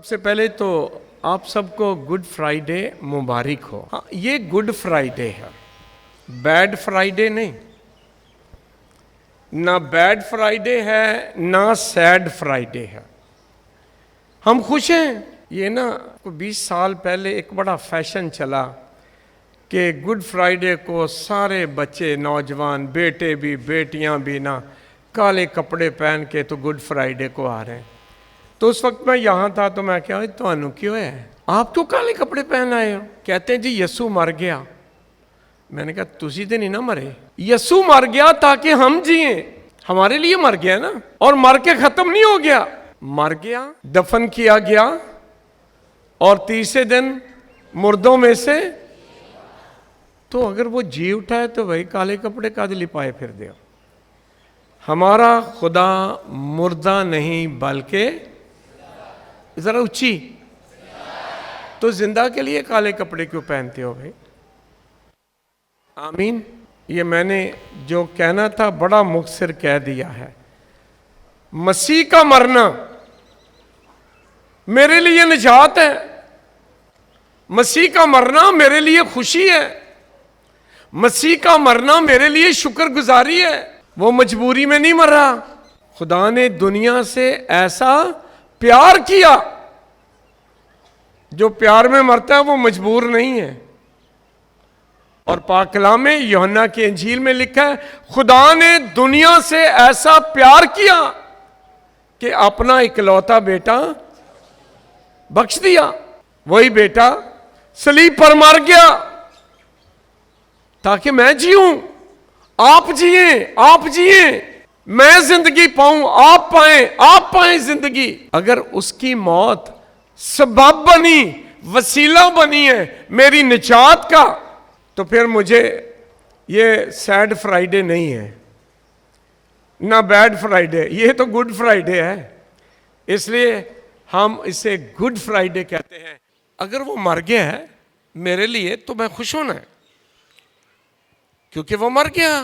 सबसे पहले तो आप सबको गुड फ्राइडे मुबारक हो। हाँ, ये गुड फ्राइडे है, बैड फ्राइडे नहीं। ना बैड फ्राइडे है ना सैड फ्राइडे है। हम खुश हैं। ये ना 20 साल पहले एक बड़ा फैशन चला कि गुड फ्राइडे को सारे बच्चे, नौजवान, बेटे भी बेटियां भी ना काले कपड़े पहन के तो गुड फ्राइडे को आ रहे हैं। तो उस वक्त मैं यहाँ था तो मैं क्या, तो क्यों है, आप क्यों काले कपड़े पहन आए हो? कहते हैं जी यसू मर गया। मैंने कहा तुसी तो नहीं ना मरे, यसू मर गया ताकि हम जिए, हमारे लिए मर गया ना, और मर के खत्म नहीं हो गया। मर गया, दफन किया गया और तीसरे दिन मुर्दों में से, तो अगर वो जी उठा है तो वही काले कपड़े काद लिपाए फिर दे। हमारा खुदा मुर्दा नहीं बल्कि जरा ऊंची, तो जिंदा के लिए काले कपड़े क्यों पहनते हो भाई? आमीन। ये मैंने जो कहना था बड़ा मुख्तसर कह दिया है। मसीह का मरना मेरे लिए निजात है, मसीह का मरना मेरे लिए खुशी है, मसीह का मरना मेरे लिए शुक्रगुजारी है। वो मजबूरी में नहीं मरा। खुदा ने दुनिया से ऐसा प्यार किया, जो प्यार में मरता है वो मजबूर नहीं है। और पाक कलाम में यूहन्ना की इंजील में लिखा है, खुदा ने दुनिया से ऐसा प्यार किया कि अपना इकलौता बेटा बख्श दिया। वही बेटा सलीब पर मर गया ताकि मैं जीऊं, आप जिए, आप जिए, मैं जिंदगी पाऊं, आप पाएं जिंदगी। अगर उसकी मौत सबब बनी, वसीला बनी है मेरी निजात का, तो फिर मुझे ये सैड फ्राइडे नहीं है ना बैड फ्राइडे, ये तो गुड फ्राइडे है। इसलिए हम इसे गुड फ्राइडे कहते हैं। अगर वो मर गया है मेरे लिए तो मैं खुश होना है, क्योंकि वो मर गया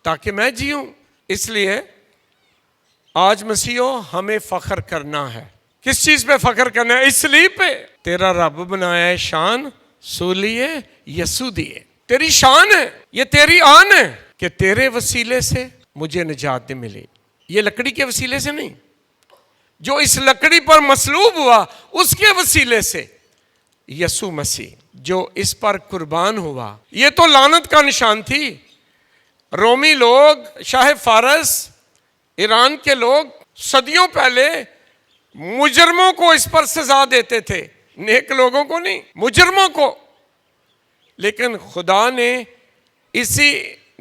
ताकि मैं जीऊं। इसलिए आज मसीहो हमें फख्र करना है। किस चीज पे फख्र करना है? इसलिए पे तेरा रब बनाया है शान, सूलिए यसू दिए। तेरी शान है, ये तेरी आन है कि तेरे वसीले से मुझे निजात मिली। ये लकड़ी के वसीले से नहीं, जो इस लकड़ी पर मसलूब हुआ उसके वसीले से यसू मसीह जो इस पर कुर्बान हुआ। ये तो लानत का निशान थी। रोमी लोग, शाह फारस, ईरान के लोग सदियों पहले मुजरमों को इस पर सजा देते थे, नेक लोगों को नहीं, मुजरमों को। लेकिन खुदा ने इसी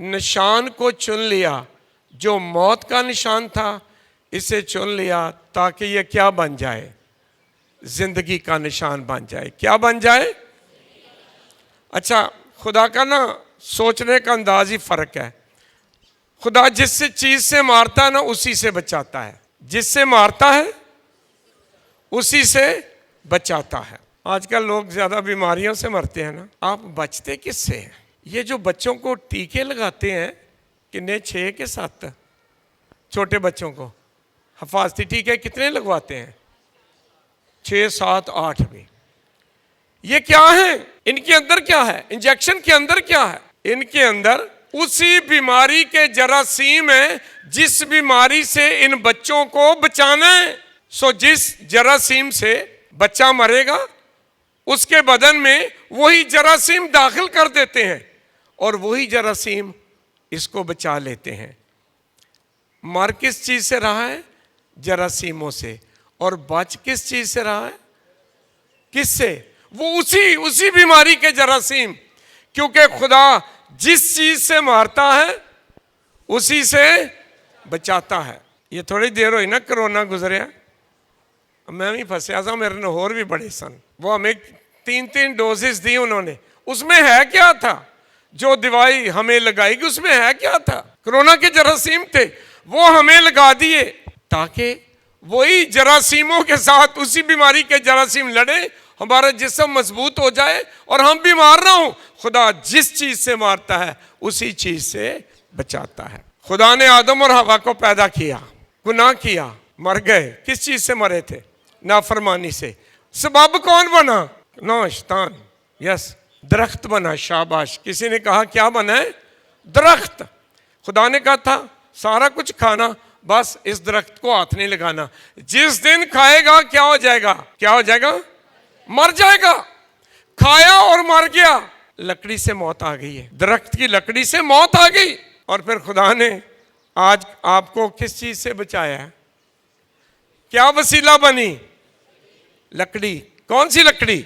निशान को चुन लिया जो मौत का निशान था, इसे चुन लिया ताकि ये क्या बन जाए? जिंदगी का निशान बन जाए। क्या बन जाए? अच्छा, खुदा का ना सोचने का अंदाज ही फर्क है। खुदा जिस चीज से मारता है ना उसी से बचाता है, जिससे मारता है उसी से बचाता है। आजकल लोग ज्यादा बीमारियों से मरते हैं ना, आप बचते किससे हैं? ये जो बच्चों को टीके लगाते हैं, कितने 6 के 7 छोटे बच्चों को हिफाजती टीके कितने लगवाते हैं? 6, 7, 8 भी। ये क्या है? इनके अंदर क्या है? इंजेक्शन के अंदर क्या है? इनके अंदर उसी बीमारी के जरासीम है जिस बीमारी से इन बच्चों को बचाना है। सो जिस जरासीम से बच्चा मरेगा उसके बदन में वही जरासीम दाखिल कर देते हैं और वही जरासीम इसको बचा लेते हैं। मर किस चीज से रहा है? जरासीमों से। और बच किस चीज से रहा है? किससे? वो उसी बीमारी के जरासीम। क्योंकि खुदा जिस चीज से मारता है उसी से बचाता है। ये थोड़ी देर हुई ना कोरोना गुजरिया, मैं भी फंसया था, मेरे ने और भी बड़े सन। वो हमें 3 डोजेस दी उन्होंने। उसमें है क्या था? जो दवाई हमें लगाई उसमें है क्या था? कोरोना के जरासीम थे, वो हमें लगा दिए ताकि वही जरासीमों के साथ उसी बीमारी के जरासीम लड़े, हमारा जिस्म मजबूत हो जाए और हम बीमार ना हो। खुदा जिस चीज से मारता है उसी चीज से बचाता है। खुदा ने आदम और हवा को पैदा किया, गुनाह किया, मर गए। किस चीज से मरे थे? नाफरमानी से। सबब कौन बना? नो, शैतान। यस, दरख्त बना। शाबाश। किसी ने कहा क्या बना है? दरख्त। खुदा ने कहा था सारा कुछ खाना, बस इस दरख्त को हाथ नहीं लगाना। जिस दिन खाएगा क्या हो जाएगा? क्या हो जाएगा? मर जाएगा। खाया और मर गया। लकड़ी से मौत आ गई है, दरख्त की लकड़ी से मौत आ गई। और फिर खुदा ने आज आपको किस चीज से बचाया है? क्या वसीला बनी? लकड़ी। कौन सी लकड़ी?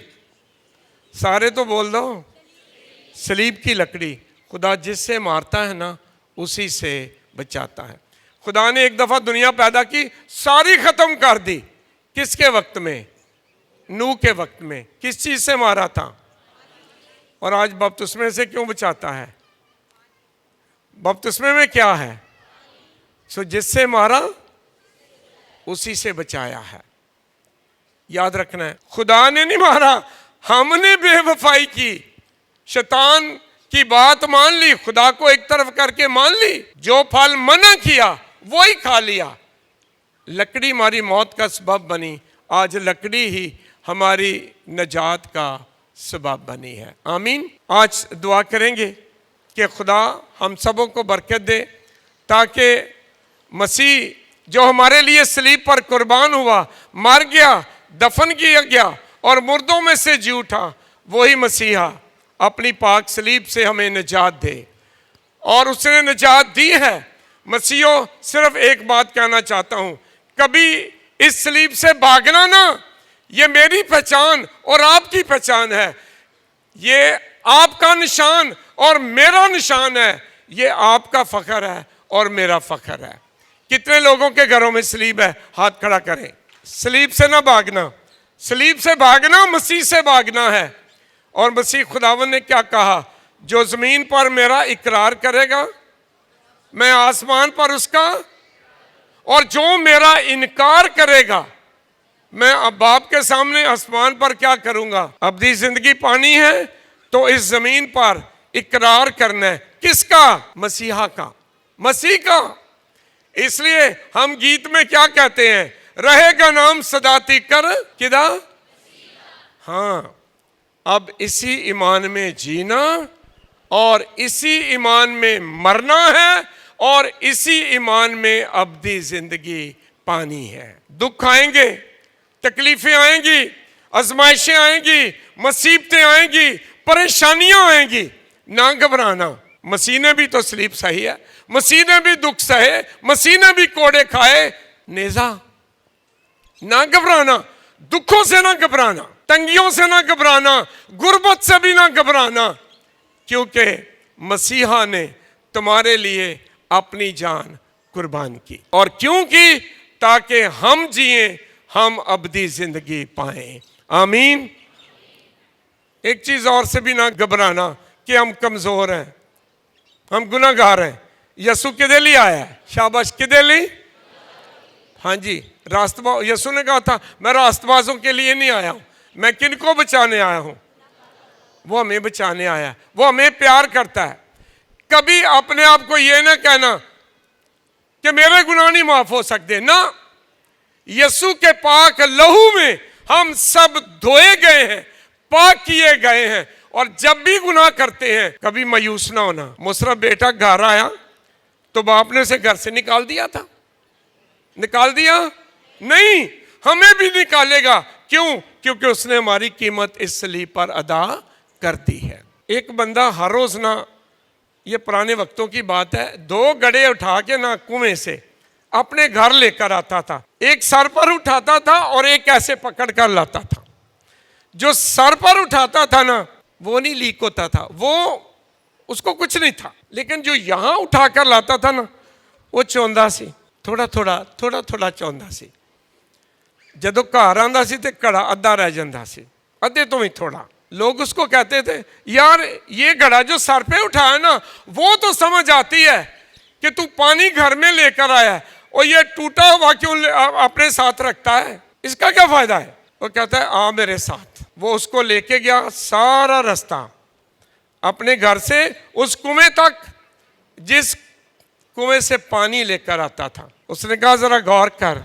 सारे तो बोल दो। सलीब की लकड़ी। खुदा जिससे मारता है ना, उसी से बचाता है। खुदा ने एक दफा दुनिया पैदा की, सारी खत्म कर दी। किसके वक्त में? नूह के वक्त में। किस चीज से मारा था? और आज बपतिस्मे से क्यों बचाता है? बपतिस्मे में क्या है? सो जिससे मारा उसी से बचाया है। याद रखना है, खुदा ने नहीं मारा, हमने बेवफाई की। शैतान की बात मान ली, खुदा को एक तरफ करके मान ली, जो फल मना किया वही खा लिया। लकड़ी हमारी मौत का सबब बनी, आज लकड़ी ही हमारी नजात का सबब बनी है। आमीन। आज दुआ करेंगे कि खुदा हम सबों को बरकत दे, ताकि मसीह जो हमारे लिए सलीब पर कुर्बान हुआ, मर गया, दफन किया गया और मुर्दों में से जी उठा, वही मसीहा अपनी पाक सलीब से हमें निजात दे। और उसने निजात दी है। मसीहो, सिर्फ एक बात कहना चाहता हूं, कभी इस सलीब से भागना ना। ये मेरी पहचान और आपकी पहचान है, ये आपका निशान और मेरा निशान है, ये आपका फख्र है और मेरा फख्र है। कितने लोगों के घरों में सलीब है? हाथ खड़ा करें। सलीब से ना भागना, सलीब से भागना मसीह से भागना है। और मसीह खुदावन ने क्या कहा? जो जमीन पर मेरा इकरार करेगा, मैं आसमान पर उसका, और जो मेरा इनकार करेगा, मैं अब बाप के सामने आसमान पर क्या करूंगा? अबदी जिंदगी पानी है तो इस जमीन पर इकरार करना है। किसका? मसीहा का, मसीह का। इसलिए हम गीत में क्या कहते हैं? रहेगा नाम सदाती कर किदा। हाँ, अब इसी ईमान में जीना और इसी ईमान में मरना है और इसी ईमान में अबदी जिंदगी पानी है। दुख आएंगे, तकलीफें आएंगी, आजमाइशें आएंगी, मुसीबतें आएंगी, परेशानियां आएंगी, ना घबराना। मसीह ने भी तो सलीब सही है, मसीह ने भी दुख सहे, मसीह ने भी कोड़े खाए। नेजा, ना घबराना, दुखों से ना घबराना, तंगियों से ना घबराना, गुर्बत से भी ना घबराना, क्योंकि मसीहा ने तुम्हारे लिए अपनी जान कुर्बान की। और क्यों की? ताकि हम जिए, हम अबदी जिंदगी पाएं। आमीन। एक चीज और से भी ना घबराना कि हम कमजोर हैं, हम गुनाहगार हैं। यसु किदे लिए आया है? शाबाश, किदे लिए? हाँ जी, रास्तबाज। यसु ने कहा था मैं रास्तबाजों के लिए नहीं आया हूं, मैं किनको बचाने आया हूं? वो हमें बचाने आया, वो हमें प्यार करता है। कभी अपने आप को ये ना कहना कि मेरे गुनाह नहीं माफ हो सकते ना। यसु के पाक लहू में हम सब धोए गए हैं, पाक किए गए हैं। और जब भी गुनाह करते हैं कभी मायूस ना होना। मुशर्रफ बेटा घर आया तो बाप ने उसे घर से निकाल दिया था? निकाल दिया? नहीं, हमें भी निकालेगा। क्यों? क्योंकि उसने हमारी कीमत इस सलीब पर अदा कर दी है। एक बंदा हर रोज ना, ये पुराने वक्तों की बात है, 2 गड़े उठा के ना कुएं से अपने घर लेकर आता था। एक सर पर उठाता था और एक ऐसे पकड़ कर लाता था। जो सर पर उठाता था ना, वो नहीं लीक होता था, वो उसको कुछ नहीं था। लेकिन जो यहां उठाकर लाता था ना, वो चौंदा सी, थोड़ा थोड़ा चौंदा सी। जदों घर आंदा सी ते घड़ा अद्धा रह जांदा सी, अद्धे तो भी थोड़ा। लोग उसको कहते थे यार ये घड़ा जो सर पे उठाया ना, वो तो समझ आती है कि तू पानी घर में लेकर आया है, और ये टूटा हुआ क्यों अपने साथ रखता है? इसका क्या फायदा है? वो कहता है आ मेरे साथ। वो उसको लेके गया सारा रास्ता अपने घर से उस कुएं तक जिस कुएं से पानी लेकर आता था। उसने कहा जरा गौर कर,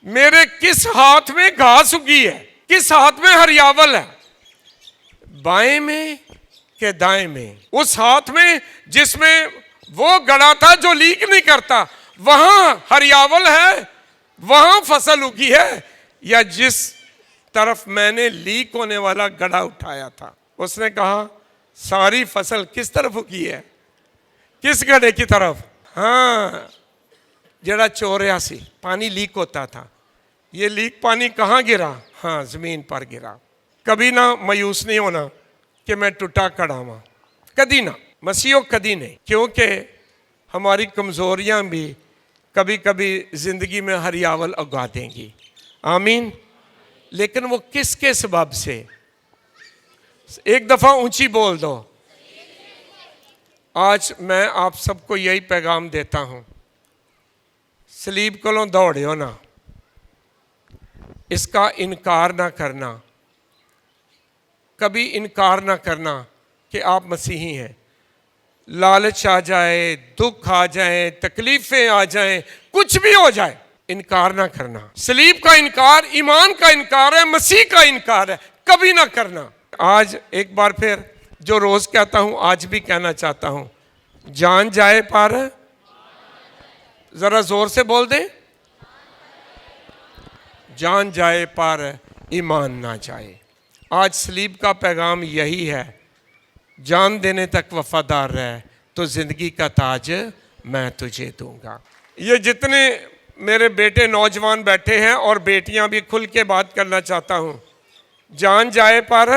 मेरे किस हाथ में घास उगी है, किस हाथ में हरियावल है, बाएं में के दाएं में? उस हाथ में जिसमें वो गड़ा था जो लीक नहीं करता, वहां हरियावल है, वहां फसल उगी है, या जिस तरफ मैंने लीक होने वाला गड़ा उठाया था? उसने कहा सारी फसल किस तरफ उगी है? किस गड़े की तरफ? हाँ, जरा चोरिया सी पानी लीक होता था, ये लीक पानी कहाँ गिरा? हाँ, जमीन पर गिरा। कभी ना मायूस नहीं होना कि मैं टूटा कड़ावा, कभी ना, मसीहो कभी नहीं, क्योंकि हमारी कमजोरियां भी कभी कभी जिंदगी में हरियावल उगा देंगी। आमीन। लेकिन वो किसके सबब से? एक दफा ऊंची बोल दो। आज मैं आप सबको यही पैगाम देता हूं, सलीब को दौड़ियो ना, इसका इनकार ना करना, कभी इनकार ना करना कि आप मसीही हैं। लालच आ जाए, दुख आ जाए, तकलीफें आ जाए, कुछ भी हो जाए, इनकार ना करना। सलीब का इनकार ईमान का इनकार है, मसीह का इनकार है, कभी ना करना। आज एक बार फिर जो रोज कहता हूं, आज भी कहना चाहता हूं, जान जाए पर, जरा जोर से बोल दें, जान जाए पर ईमान ना जाए। आज सलीब का पैगाम यही है, जान देने तक वफादार रह तो जिंदगी का ताज मैं तुझे दूंगा। ये जितने मेरे बेटे नौजवान बैठे हैं और बेटियां भी खुल के बात करना चाहता हूं, जान जाए पर,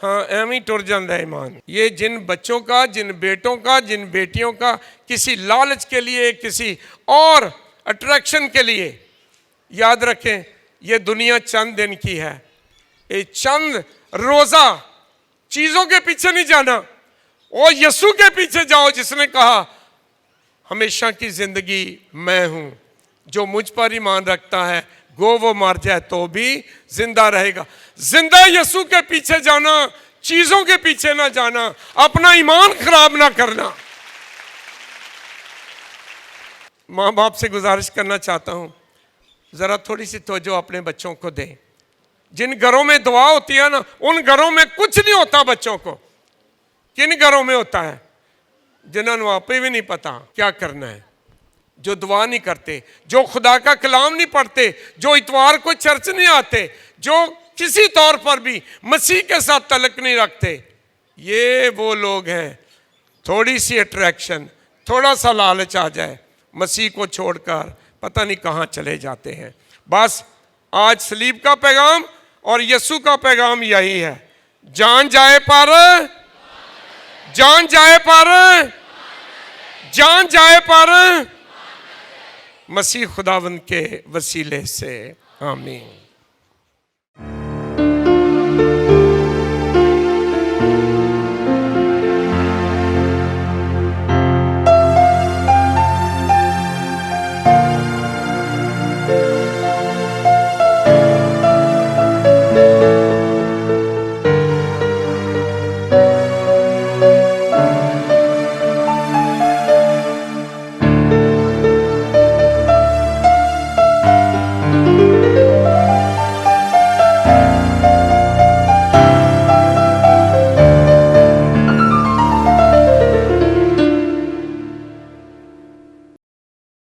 हाँ एम ही टुर जाता है ईमान। ये जिन बच्चों का, जिन बेटों का, जिन बेटियों का किसी लालच के लिए, किसी और अट्रैक्शन के लिए, याद रखें ये दुनिया चंद दिन की है, ये चंद रोजा चीजों के पीछे नहीं जाना, और यीशु के पीछे जाओ जिसने कहा हमेशा की जिंदगी मैं हूं, जो मुझ पर ईमान रखता है गो वो मर जाए तो भी जिंदा रहेगा। जिंदा यीशु के पीछे जाना, चीजों के पीछे ना जाना, अपना ईमान खराब ना करना। माँ बाप से गुजारिश करना चाहता हूं, जरा थोड़ी सी तवज्जो अपने बच्चों को दें। जिन घरों में दुआ होती है ना, उन घरों में कुछ नहीं होता बच्चों को। किन घरों में होता है? जिन्होंने आपे भी नहीं पता क्या करना है, जो दुआ नहीं करते, जो खुदा का कलाम नहीं पढ़ते, जो इतवार को चर्च नहीं आते, जो किसी तौर पर भी मसीह के साथ तलक नहीं रखते, ये वो लोग हैं। थोड़ी सी अट्रैक्शन, थोड़ा सा लालच आ जाए, मसीह को छोड़कर पता नहीं कहाँ चले जाते हैं। बस आज सलीब का पैगाम और यीशु का पैगाम यही है, जान जाए पर, जान जाए पर, जान जाए पर, मसीह खुदावंद के वसीले से। आमीन।